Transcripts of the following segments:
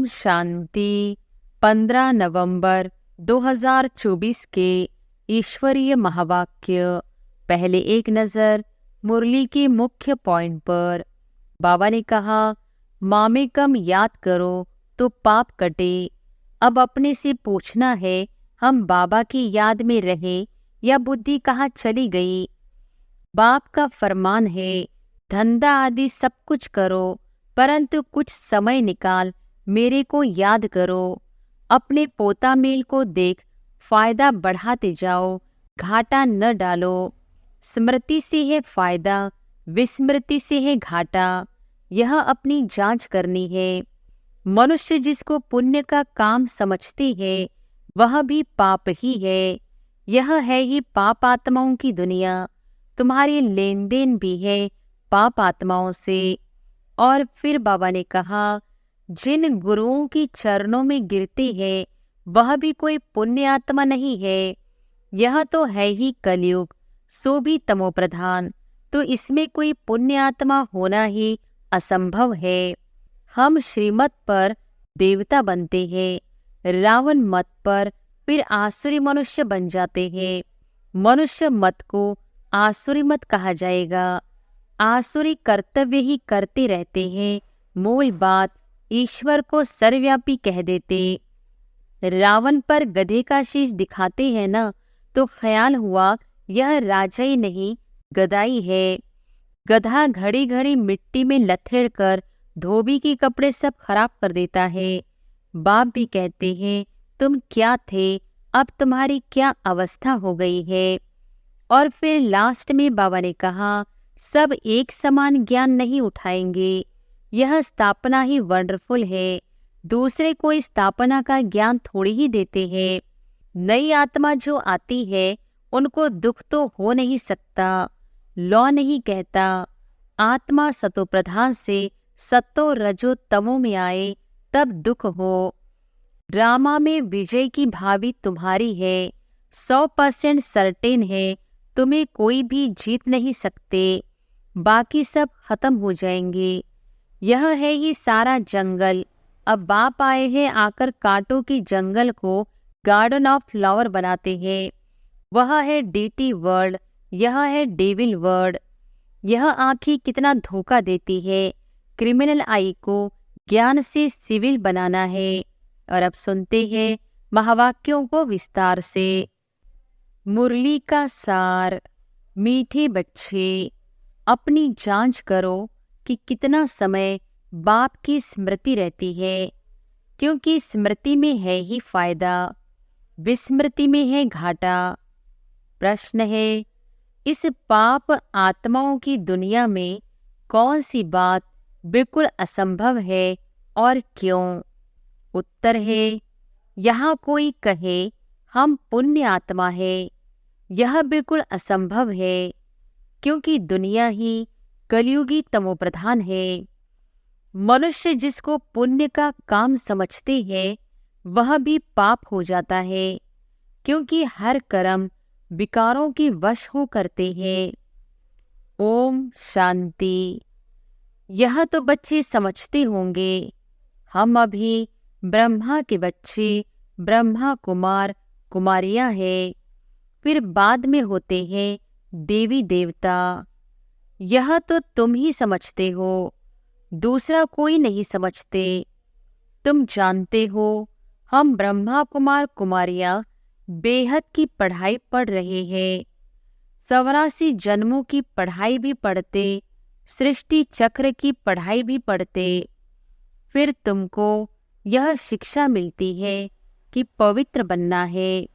शांति। 15 नवंबर 2024 के ईश्वरीय महावाक्य। पहले एक नज़र मुरली के मुख्य पॉइंट पर। बाबा ने कहा, मामेकम याद करो तो पाप कटे। अब अपने से पूछना है, हम बाबा की याद में रहे या बुद्धि कहाँ चली गई। बाप का फरमान है, धंधा आदि सब कुछ करो, परंतु कुछ समय निकाल मेरे को याद करो। अपने पोता मेल को देख फायदा बढ़ाते जाओ, घाटा न डालो। स्मृति से है फायदा, विस्मृति से है घाटा। यह अपनी जांच करनी है। मनुष्य जिसको पुण्य का काम समझते हैं, वह भी पाप ही है। यह है ही पाप आत्माओं की दुनिया। तुम्हारी लेन देन भी है पाप आत्माओं से। और फिर बाबा ने कहा, जिन गुरुओं की चरणों में गिरते हैं, वह भी कोई पुण्य आत्मा नहीं है। यह तो है ही कलयुग, सो भी तमोप्रधान, तो इसमें कोई पुण्य आत्मा होना ही असंभव है। हम श्रीमत पर देवता बनते हैं, रावण मत पर फिर आसुरी मनुष्य बन जाते हैं। मनुष्य मत को आसुरी मत कहा जाएगा। आसुरी कर्तव्य ही करते रहते हैं। मूल बात ईश्वर को सर्वव्यापी कह देते। रावण पर गधे का शीश दिखाते हैं ना, तो ख्याल हुआ यह राजा ही नहीं गधाई है। गधा घड़ी घड़ी मिट्टी में लथेड़ कर धोबी के कपड़े सब खराब कर देता है। बाप भी कहते हैं, तुम क्या थे, अब तुम्हारी क्या अवस्था हो गई है। और फिर लास्ट में बाबा ने कहा, सब एक समान ज्ञान नहीं उठाएंगे। यह स्थापना ही वंडरफुल है। दूसरे को इस स्थापना का ज्ञान थोड़ी ही देते हैं। नई आत्मा जो आती है, उनको दुख तो हो नहीं सकता। लौ नहीं कहता, आत्मा सतो प्रधान से सतो रजो तमो में आए तब दुख हो। ड्रामा में विजय की भावी तुम्हारी है। 100% सर्टेन है, तुम्हें कोई भी जीत नहीं सकते। बाकी सब खत्म हो जाएंगे। यह है ही सारा जंगल। अब बाप आए हैं, आकर कांटों के जंगल को गार्डन ऑफ फ्लावर बनाते हैं। वह है डीटी वर्ल्ड, यह है डेविल वर्ल्ड। यह आँखें कितना धोखा देती है। क्रिमिनल आई को ज्ञान से सिविल बनाना है। और अब सुनते हैं महावाक्यों को विस्तार से। मुरली का सार। मीठे बच्चे, अपनी जांच करो कि कितना समय बाप की स्मृति रहती है, क्योंकि स्मृति में है ही फायदा, विस्मृति में है घाटा। प्रश्न है, इस पाप आत्माओं की दुनिया में कौन सी बात बिल्कुल असंभव है और क्यों? उत्तर है, यहाँ कोई कहे हम पुण्य आत्मा है, यह बिल्कुल असंभव है, क्योंकि दुनिया ही कलयुगी तमोप्रधान है। मनुष्य जिसको पुण्य का काम समझते हैं, वह भी पाप हो जाता है, क्योंकि हर कर्म विकारों के वश हो करते हैं। ओम शांति। यह तो बच्चे समझते होंगे, हम अभी ब्रह्मा के बच्चे, ब्रह्मा कुमार कुमारियां हैं, फिर बाद में होते हैं देवी देवता। यह तो तुम ही समझते हो, दूसरा कोई नहीं समझते। तुम जानते हो, हम ब्रह्मा कुमार कुमारियां बेहद की पढ़ाई पढ़ रहे हैं। 84 जन्मों की पढ़ाई भी पढ़ते, सृष्टि चक्र की पढ़ाई भी पढ़ते। फिर तुमको यह शिक्षा मिलती है कि पवित्र बनना है।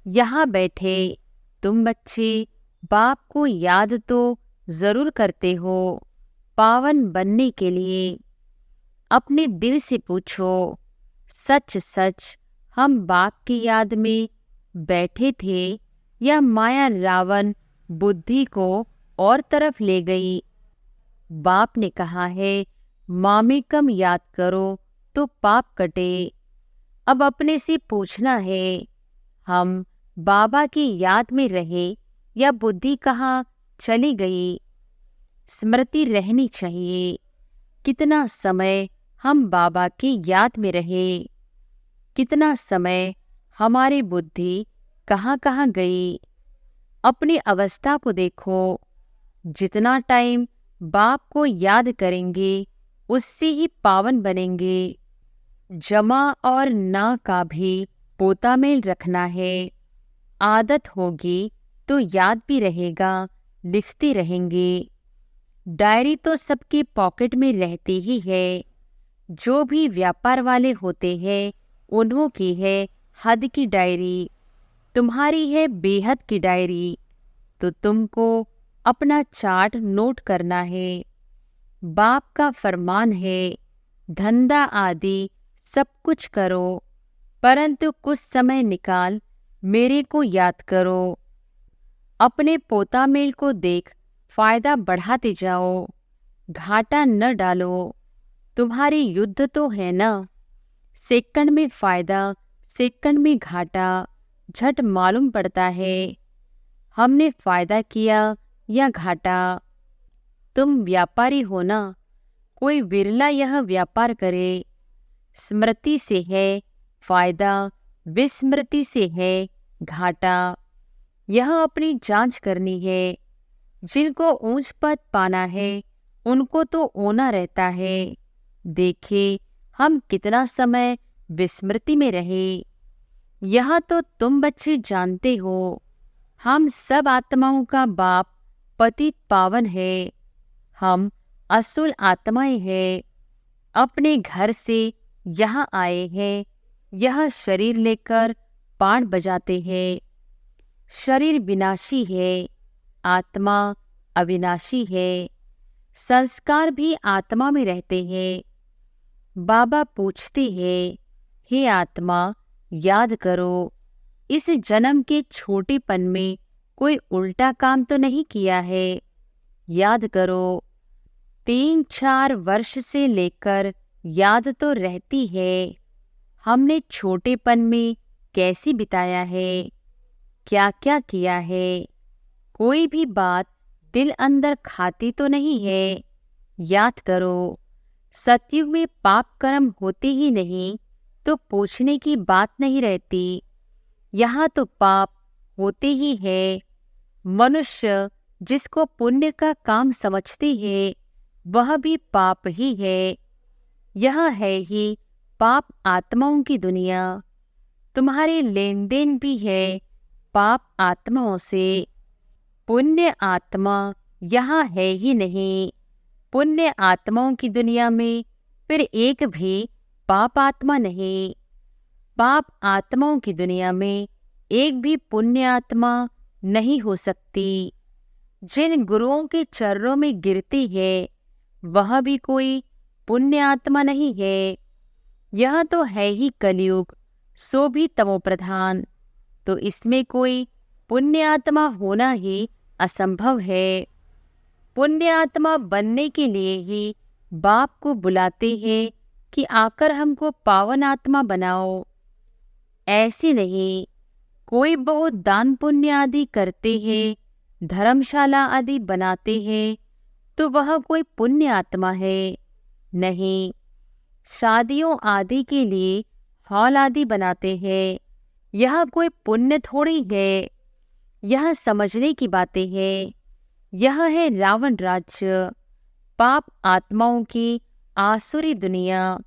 यहाँ बैठे तुम बच्चे बाप को याद तो जरूर करते हो, पावन बनने के लिए। अपने दिल से पूछो, सच सच हम बाप की याद में बैठे थे या माया रावण बुद्धि को और तरफ ले गई? बाप ने कहा है, मामेकम याद करो तो पाप कटे। अब अपने से पूछना है, हम बाबा की याद में रहे या बुद्धि कहाँ चली गई? स्मृति रहनी चाहिए। कितना समय हम बाबा की याद में रहे। कितना समय हमारी बुद्धि कहाँ कहाँ गई। अपनी अवस्था को देखो। जितना टाइम बाप को याद करेंगे उससे ही पावन बनेंगे। जमा और ना का भी पोता मेल रखना है। आदत होगी तो याद भी रहेगा, लिखते रहेंगे। डायरी तो सबके पॉकेट में रहती ही है। जो भी व्यापार वाले होते हैं उन्हों की है हद की डायरी, तुम्हारी है बेहद की डायरी। तो तुमको अपना चार्ट नोट करना है। बाप का फरमान है धंधा आदि सब कुछ करो, परंतु कुछ समय निकाल मेरे को याद करो। अपने पोता मेल को देख फायदा बढ़ाते जाओ, घाटा न डालो। तुम्हारी युद्ध तो है ना। सेकंड में फायदा, सेकंड में घाटा झट मालूम पड़ता है। हमने फायदा किया या घाटा। तुम व्यापारी हो ना, कोई विरला यह व्यापार करे। स्मृति से है फायदा, विस्मृति से है घाटा। यह अपनी जांच करनी है। जिनको ऊंच पद पाना है उनको तो ओना रहता है। देखे हम कितना समय विस्मृति में रहे। यह तो तुम बच्चे जानते हो। हम सब आत्माओं का बाप पतित पावन है। हम असुल आत्माएं हैं। अपने घर से यहाँ आए हैं। यह शरीर लेकर पाठ बजाते हैं। शरीर विनाशी है, आत्मा अविनाशी है। संस्कार भी आत्मा में रहते हैं। बाबा पूछते हैं, हे आत्मा याद करो, इस जन्म के छोटेपन में कोई उल्टा काम तो नहीं किया है। याद करो। 3-4 वर्ष से लेकर याद तो रहती है। हमने छोटेपन में कैसी बिताया है, क्या क्या किया है। कोई भी बात दिल अंदर खाती तो नहीं है। याद करो। सतयुग में पाप कर्म होते ही नहीं तो पूछने की बात नहीं रहती। यहाँ तो पाप होते ही है। मनुष्य जिसको पुण्य का काम समझते हैं वह भी पाप ही है। यह है ही पाप आत्माओं की दुनिया। तुम्हारे लेन देन भी है पाप आत्माओं से। पुण्य आत्मा यहाँ है ही नहीं। पुण्य आत्माओं की दुनिया में फिर एक भी पाप आत्मा नहीं। पाप आत्माओं की दुनिया में एक भी पुण्य आत्मा नहीं हो सकती। जिन गुरुओं के चरणों में गिरती है वह भी कोई पुण्य आत्मा नहीं है। यह तो है ही कलयुग, सो भी तमोप्रधान। तो इसमें कोई पुण्य आत्मा होना ही असंभव है। पुण्य आत्मा बनने के लिए ही बाप को बुलाते हैं कि आकर हमको पावन आत्मा बनाओ। ऐसे नहीं। कोई बहुत दान पुण्य आदि करते हैं, धर्मशाला आदि बनाते हैं, तो वह कोई पुण्य आत्मा है नहीं। शादियों आदि के लिए हॉल आदि बनाते हैं, यह कोई पुण्य थोड़ी है। यह समझने की बातें हैं। यह है रावण राज्य, पाप आत्माओं की आसुरी दुनिया।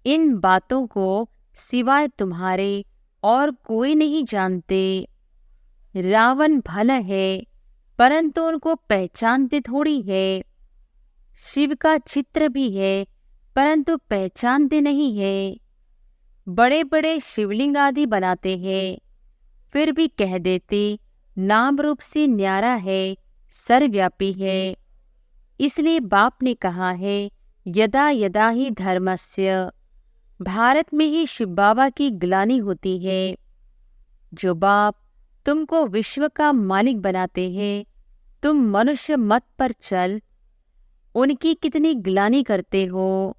इन बातों को सिवाय तुम्हारे और कोई नहीं जानते। रावण भला है परंतु उनको पहचानते थोड़ी है। शिव का चित्र भी है परंतु पहचानते नहीं है। बड़े बड़े शिवलिंग आदि बनाते हैं, फिर भी कह देते नाम रूप से न्यारा है, सर्वव्यापी है। इसलिए बाप ने कहा है यदा यदा ही धर्मस्य। भारत में ही शिव बाबा की ग्लानि होती है। जो बाप तुमको विश्व का मालिक बनाते हैं, तुम मनुष्य मत पर चल, उनकी कितनी ग्लानि करते हो।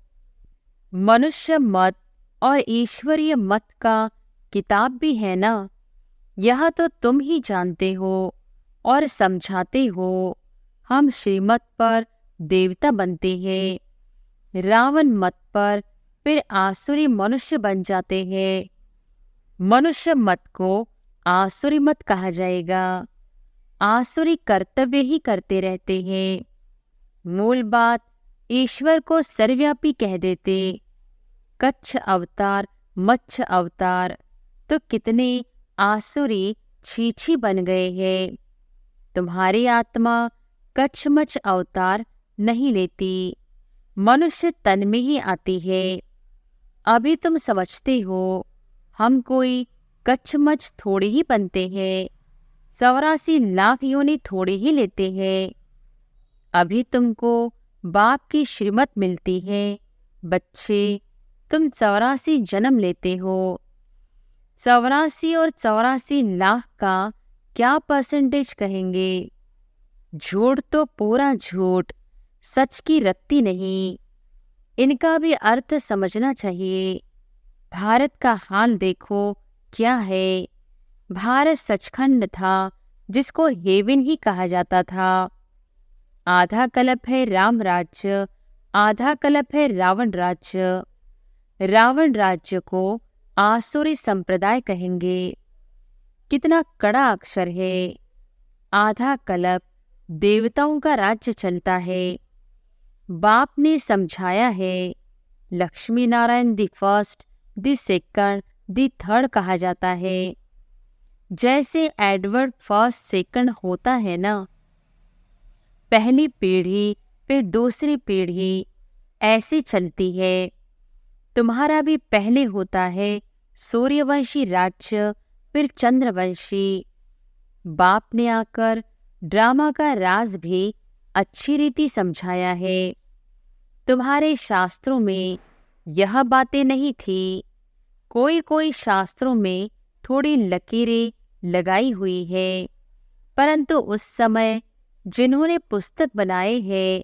मनुष्य मत और ईश्वरीय मत का किताब भी है ना। यह तो तुम ही जानते हो और समझाते हो। हम श्रीमत पर देवता बनते हैं, रावण मत पर फिर आसुरी मनुष्य बन जाते हैं। मनुष्य मत को आसुरी मत कहा जाएगा। आसुरी कर्तव्य ही करते रहते हैं। मूल बात ईश्वर को सर्वव्यापी कह देते। कच्छ अवतार मच्छ अवतार तो कितने आसुरी छीछी बन गए हैं। तुम्हारी आत्मा कच्छमच्छ अवतार नहीं लेती, मनुष्य तन में ही आती है। अभी तुम समझते हो हम कोई कच्छमच्छ थोड़ी ही बनते हैं, 84 लाख योनि थोड़ी ही लेते हैं। अभी तुमको बाप की श्रीमत मिलती है। बच्चे, तुम 84 जन्म लेते हो। 84 और 84 लाख का क्या परसेंटेज कहेंगे? झूठ तो पूरा झूठ, सच की रत्ती नहीं। इनका भी अर्थ समझना चाहिए। भारत का हाल देखो क्या है। भारत सचखंड था जिसको हेवन ही कहा जाता था। आधा कल्प है राम राज्य, आधा कल्प है रावण राज्य। रावण राज्य को आसुरी संप्रदाय कहेंगे। कितना कड़ा अक्षर है। आधा कल्प देवताओं का राज्य चलता है। बाप ने समझाया है Lakshmi Narayan the first, the second, the third कहा जाता है। जैसे एडवर्ड फर्स्ट सेकंड होता है ना, पहली पीढ़ी फिर दूसरी पीढ़ी ऐसे चलती है। तुम्हारा भी पहले होता है सूर्यवंशी राज्य, फिर चंद्रवंशी। बाप ने आकर ड्रामा का राज भी अच्छी रीति समझाया है। तुम्हारे शास्त्रों में यह बातें नहीं थी। कोई कोई शास्त्रों में थोड़ी लकीरें लगाई हुई है, परंतु उस समय जिन्होंने पुस्तक बनाए हैं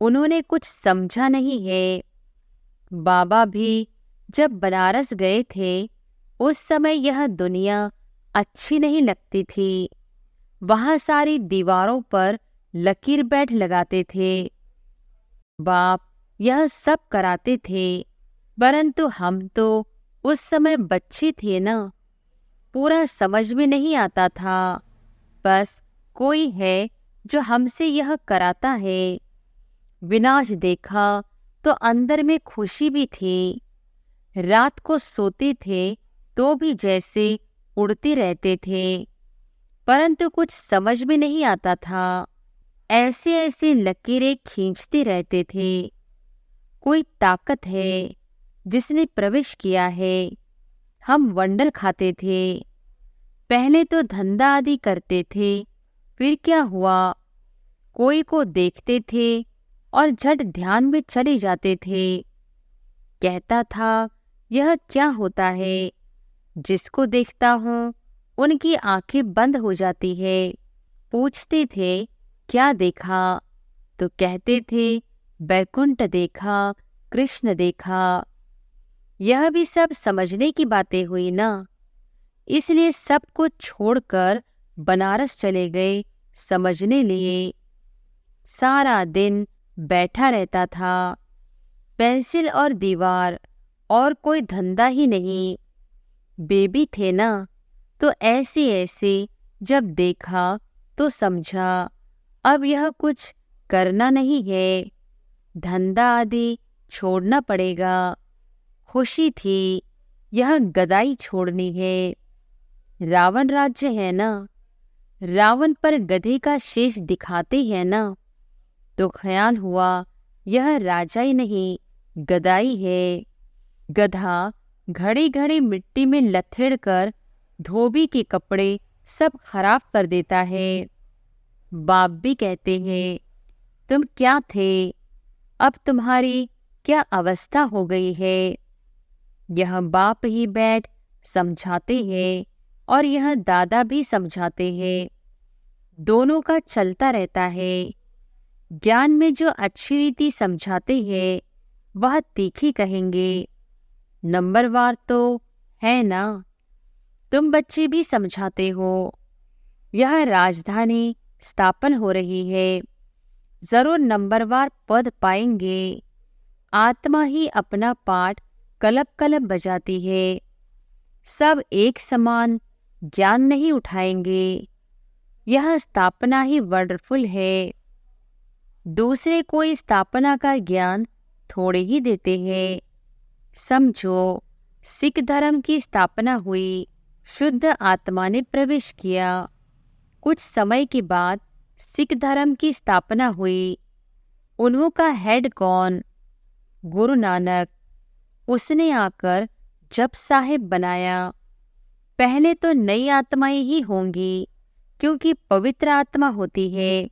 उन्होंने कुछ समझा नहीं है। बाबा भी जब बनारस गए थे उस समय यह दुनिया अच्छी नहीं लगती थी। वहाँ सारी दीवारों पर लकीर बैठ लगाते थे। बाप यह सब कराते थे, परंतु हम तो उस समय बच्चे थे ना, पूरा समझ में नहीं आता था। बस कोई है जो हमसे यह कराता है। विनाश देखा तो अंदर में खुशी भी थी। रात को सोते थे तो भी जैसे उड़ते रहते थे, परंतु कुछ समझ में नहीं आता था। ऐसे ऐसे लकीरें खींचते रहते थे। कोई ताकत है जिसने प्रवेश किया है। हम वंडर खाते थे। पहले तो धंधा आदि करते थे, फिर क्या हुआ? कोई को देखते थे और झट ध्यान में चले जाते थे। कहता था यह क्या होता है? जिसको देखता हूँ उनकी आंखें बंद हो जाती है। पूछते थे क्या देखा? तो कहते थे बैकुंठ देखा, कृष्ण देखा। यह भी सब समझने की बातें हुई ना, इसलिए सब कुछ छोड़कर बनारस चले गए समझने लिए। सारा दिन बैठा रहता था, पेंसिल और दीवार, और कोई धंधा ही नहीं। बेबी थे ना, तो ऐसे ऐसे जब देखा तो समझा अब यह कुछ करना नहीं है, धंधा आदि छोड़ना पड़ेगा। खुशी थी यह गदाई छोड़नी है। रावण राज्य है ना, रावण पर गधे का शेष दिखाते हैं ना, तो ख्याल हुआ यह राजा ही नहीं गदाई है। गधा घड़ी घड़ी मिट्टी में लथेड़ कर धोबी के कपड़े सब खराब कर देता है। बाप भी कहते हैं तुम क्या थे, अब तुम्हारी क्या अवस्था हो गई है। यह बाप ही बैठ समझाते हैं और यह दादा भी समझाते हैं। दोनों का चलता रहता है। ज्ञान में जो अच्छी रीति समझाते हैं वह तीखी कहेंगे। नंबरवार तो है ना, तुम बच्चे भी समझाते हो। यह राजधानी स्थापन हो रही है, जरूर नंबरवार पद पाएंगे। आत्मा ही अपना पाठ कलप कलप बजाती है। सब एक समान ज्ञान नहीं उठाएंगे। यह स्थापना ही वंडरफुल है। दूसरे कोई स्थापना का ज्ञान थोड़े ही देते हैं। समझो, सिख धर्म की स्थापना हुई, शुद्ध आत्मा ने प्रवेश किया। कुछ समय के बाद सिख धर्म की स्थापना हुई। उन्हों का हेड कौन? गुरु नानक। उसने आकर जप साहिब बनाया। पहले तो नई आत्माएं ही होंगी, क्योंकि पवित्र आत्मा होती है।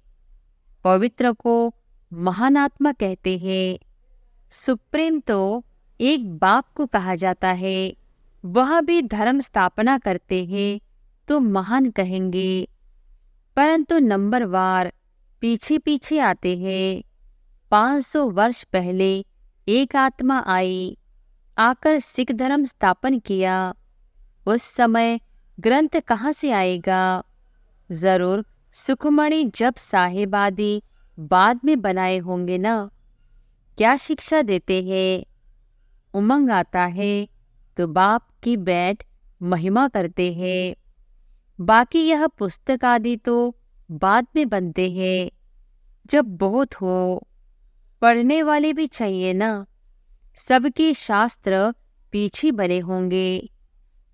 पवित्र को महान आत्मा कहते हैं। सुप्रीम तो एक बाप को कहा जाता है। वह भी धर्म स्थापना करते हैं तो महान कहेंगे, परंतु नंबरवार पीछे पीछे आते हैं। 500 वर्ष पहले एक आत्मा आई, आकर सिख धर्म स्थापन किया। उस समय ग्रंथ कहाँ से आएगा? जरूर सुखमणि जप साहिब आदि बाद में बनाए होंगे ना। क्या शिक्षा देते हैं? उमंग आता है तो बाप की बैठ महिमा करते हैं। बाकी यह पुस्तक आदि तो बाद में बनते हैं, जब बहुत हो। पढ़ने वाले भी चाहिए ना। सबके शास्त्र पीछे बने होंगे।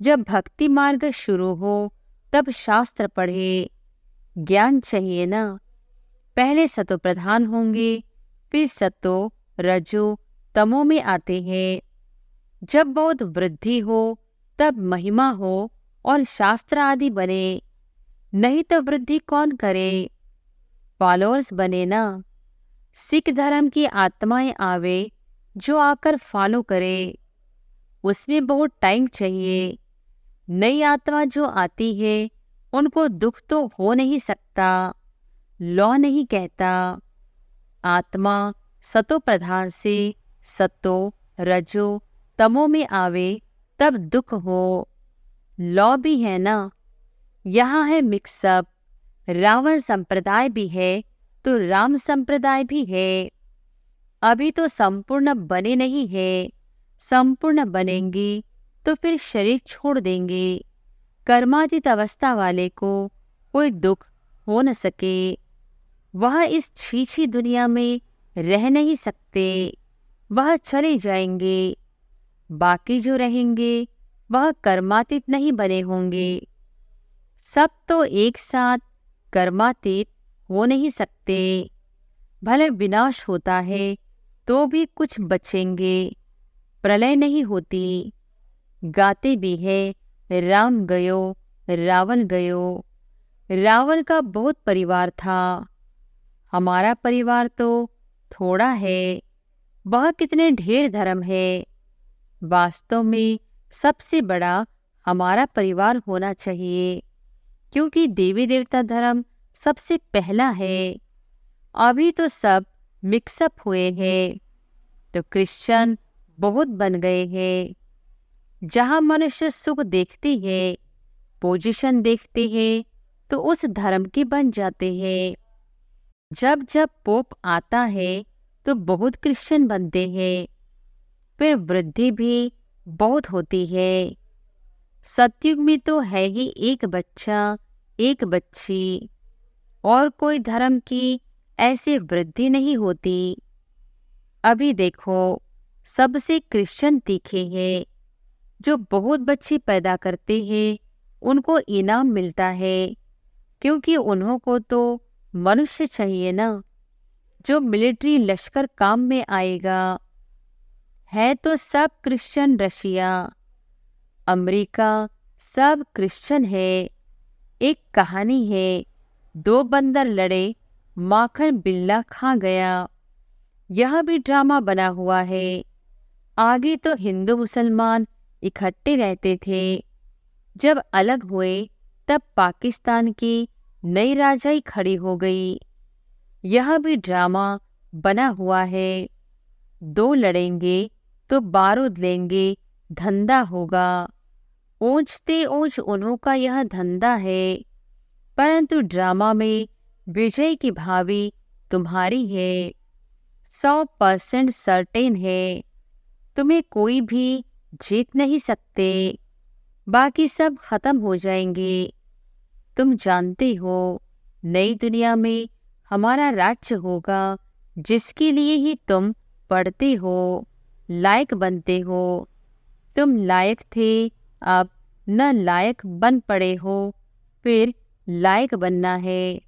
जब भक्ति मार्ग शुरू हो तब शास्त्र पढ़े। ज्ञान चाहिए ना। पहले सतो प्रधान होंगे, फिर सतो रजो तमो में आते हैं। जब बहुत वृद्धि हो तब महिमा हो और शास्त्र आदि बने। नहीं तो वृद्धि कौन करे? फॉलोअर्स बने ना। सिख धर्म की आत्माएं आवे जो आकर फॉलो करे। उसमें बहुत टाइम चाहिए। नई आत्मा जो आती है उनको दुख तो हो नहीं सकता। लॉ नहीं कहता। आत्मा सतो प्रधान से सतो रजो तमो में आवे तब दुख हो। लॉ भी है ना। यहाँ है मिक्सअप। रावण संप्रदाय भी है तो राम संप्रदाय भी है। अभी तो संपूर्ण बने नहीं है। संपूर्ण बनेंगी तो फिर शरीर छोड़ देंगे। कर्मातीत अवस्था वाले को कोई दुख हो न सके। वह इस छीछी दुनिया में रह नहीं सकते। वह चले जाएंगे। बाकी जो रहेंगे वह कर्मातीत नहीं बने होंगे। सब तो एक साथ कर्मातीत हो नहीं सकते। भले विनाश होता है तो भी कुछ बचेंगे। प्रलय नहीं होती। गाते भी है राम गयो रावण गयो। रावण का बहुत परिवार था। हमारा परिवार तो थोड़ा है। वह कितने ढेर धर्म है। वास्तव में सबसे बड़ा हमारा परिवार होना चाहिए, क्योंकि देवी देवता धर्म सबसे पहला है। अभी तो सब मिक्सअप हुए हैं तो क्रिश्चियन बहुत बन गए हैं। जहाँ मनुष्य सुख देखते हैं, पोजीशन देखते हैं, तो उस धर्म के बन जाते हैं। जब जब पोप आता है तो बहुत क्रिश्चियन बनते हैं। फिर वृद्धि भी बहुत होती है। सतयुग में तो है ही एक बच्चा एक बच्ची, और कोई धर्म की ऐसी वृद्धि नहीं होती। अभी देखो, सबसे क्रिश्चियन तीखे हैं। जो बहुत बच्चे पैदा करते हैं उनको इनाम मिलता है, क्योंकि उन्हों को तो मनुष्य चाहिए ना, जो मिलिट्री लश्कर काम में आएगा। है तो सब क्रिश्चियन। रशिया, अमेरिका सब क्रिश्चियन है। एक कहानी है, 2 बंदर लड़े, माखन बिल्ला खा गया। यह भी ड्रामा बना हुआ है। आगे तो हिंदू मुसलमान इकट्ठे रहते थे। जब अलग हुए तब पाकिस्तान की नई राजाई खड़ी हो गई। यह भी ड्रामा बना हुआ है। 2 लड़ेंगे तो बारूद लेंगे, धंधा होगा। ऊंचते ऊंच उन्हों का यह धंधा है, परंतु ड्रामा में विजय की भावी तुम्हारी है। 100% सर्टेन है। तुम्हें कोई भी जीत नहीं सकते, बाकी सब खत्म हो जाएंगे। तुम जानते हो, नई दुनिया में हमारा राज्य होगा, जिसके लिए ही तुम पढ़ते हो, लायक बनते हो। तुम लायक थे, अब न लायक बन पड़े हो, फिर लायक बनना है।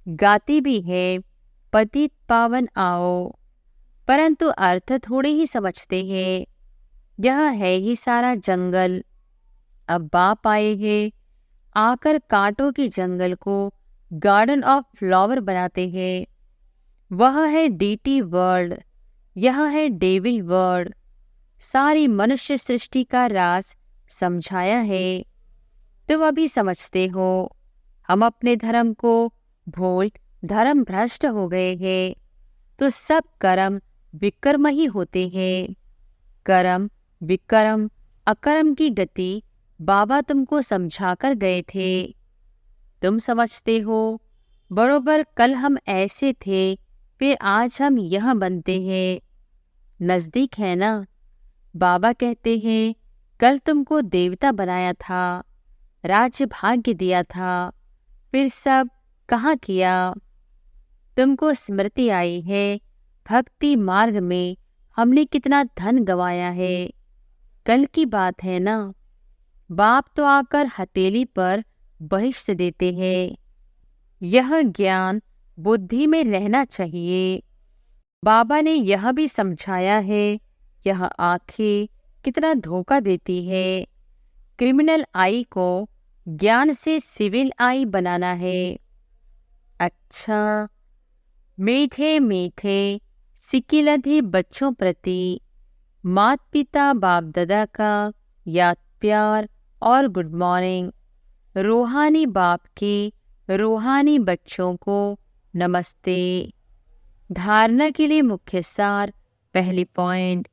गाती भी है, पतित पावन आओ, परंतु अर्थ थोड़े ही समझते हैं। यह है ही सारा जंगल। अब बाप आए हैं, आकर कांटों के जंगल को गार्डन ऑफ फ्लावर बनाते हैं। वह है डीटी वर्ल्ड, यह है डेविल वर्ल्ड। सारी मनुष्य सृष्टि का राज समझाया है। तुम अभी समझते हो, हम अपने धर्म को भूल धर्म भ्रष्ट हो गए हैं। तो सब कर्म विकर्म ही होते हैं। कर्म विकर्म अकर्म की गति बाबा तुमको समझाकर गए थे। तुम समझते हो, बरोबर कल हम ऐसे थे, फिर आज हम यह बनते हैं। नज़दीक है ना। बाबा कहते हैं, कल तुमको देवता बनाया था, राज्य भाग्य दिया था, फिर सब कहाँ किया। तुमको स्मृति आई है, भक्ति मार्ग में हमने कितना धन गंवाया है। कल की बात है ना। बाप तो आकर हथेली पर बहिष्ठ देते हैं। यह ज्ञान बुद्धि में रहना चाहिए। बाबा ने यह भी समझाया है, यह आंखें कितना धोखा देती है। क्रिमिनल आई को ज्ञान से सिविल आई बनाना है। अच्छा, मीठे मीठे सिकिलधे बच्चों प्रति माता पिता बाप दादा का याद प्यार और गुड मॉर्निंग। रूहानी बाप के रूहानी बच्चों को नमस्ते। धारणा के लिए मुख्य सार। पहली पॉइंट,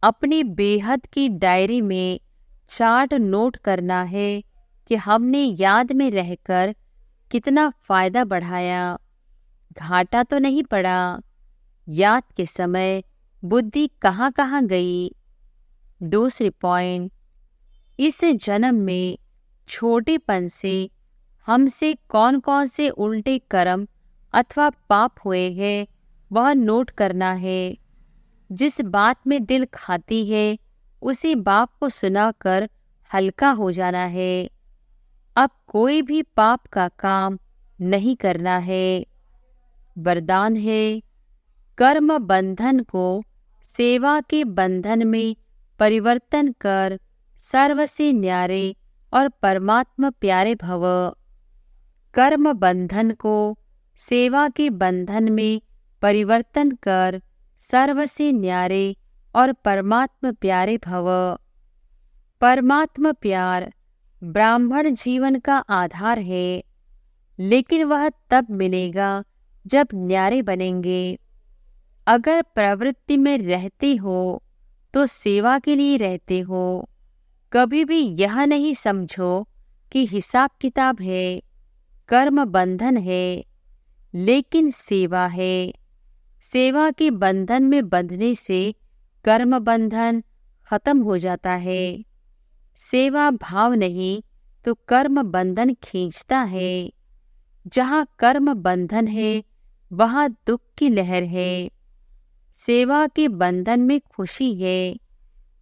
अपनी बेहद की डायरी में चार्ट नोट करना है कि हमने याद में रहकर कितना फायदा बढ़ाया, घाटा तो नहीं पड़ा। याद के समय बुद्धि कहाँ कहाँ गई। दूसरी पॉइंट, इस जन्म में छोटेपन से हमसे कौन कौन से उल्टे कर्म अथवा पाप हुए हैं, वह नोट करना है। जिस बात में दिल खाती है, उसी बाप को सुनाकर हल्का हो जाना है। अब कोई भी पाप का काम नहीं करना है। वरदान है, कर्म बंधन को सेवा के बंधन में परिवर्तन कर सर्व से न्यारे और परमात्मा प्यारे भव। कर्म बंधन को सेवा के बंधन में परिवर्तन कर सर्व से न्यारे और परमात्मा प्यारे भव। परमात्मा प्यार ब्राह्मण जीवन का आधार है, लेकिन वह तब मिलेगा जब न्यारे बनेंगे। अगर प्रवृत्ति में रहते हो तो सेवा के लिए रहते हो। कभी भी यह नहीं समझो कि हिसाब किताब है, कर्म बंधन है, लेकिन सेवा है। सेवा के बंधन में बंधने से कर्म बंधन खत्म हो जाता है। सेवा भाव नहीं तो कर्म बंधन खींचता है। जहाँ कर्म बंधन है, वहाँ दुख की लहर है। सेवा के बंधन में खुशी है,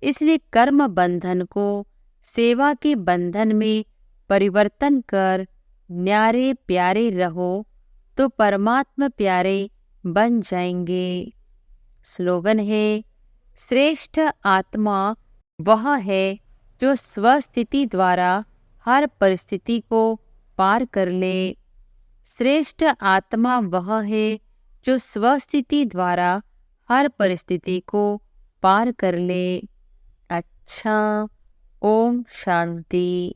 इसलिए कर्म बंधन को सेवा के बंधन में परिवर्तन कर न्यारे प्यारे रहो तो परमात्मा प्यारे बन जाएंगे। स्लोगन है, श्रेष्ठ आत्मा वह है जो स्वस्थिति द्वारा हर परिस्थिति को पार कर ले। श्रेष्ठ आत्मा वह है जो स्वस्थिति द्वारा हर परिस्थिति को पार कर ले। अच्छा, ओम शांति।